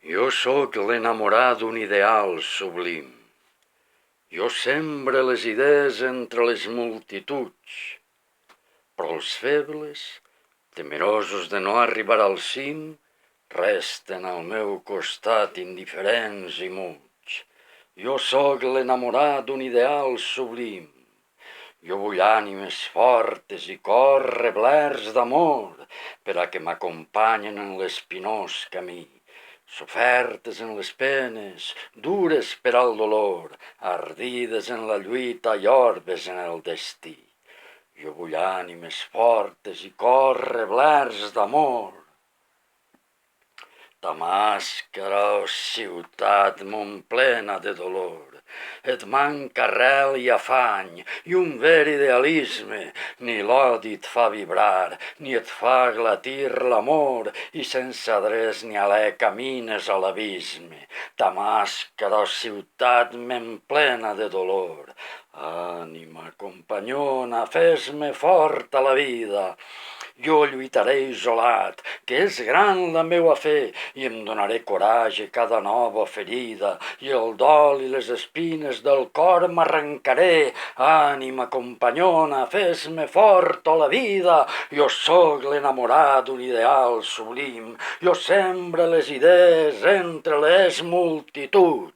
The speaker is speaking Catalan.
Jo sóc l'enamorat d'un ideal sublim. Jo sembre les idees entre les multituds, però els febles, temerosos de no arribar al cim, resten al meu costat indiferents i muts. Jo sóc l'enamorat d'un ideal sublim. Jo vull ànimes fortes i cors replerts d'amor per a que m'acompanyen en l'espinós camí, sofertes en les penes, dures per al dolor, ardides en la lluita i orbes en el destí. Jo vull ànimes fortes i cors replerts d'amor. Damasca, oh ciutat molt plena de dolor, et manca arrel i afany i un ver idealisme, ni l'odi et fa vibrar, ni et fa glatir l'amor, i sense adreç ni alè camines a l'abisme. Damasca, oh ciutat men plena de dolor, ànima companyona, fes-me fort a la vida. Jo lluitaré isolat, que és gran la meua fe, i em donaré coratge cada nova ferida, i el dol i les espines del cor m'arrencaré. Ànima companyona, fes-me fort a la vida. Jo sóc l'enamorat d'un ideal sublim. Jo sembre les idees entre les multituds.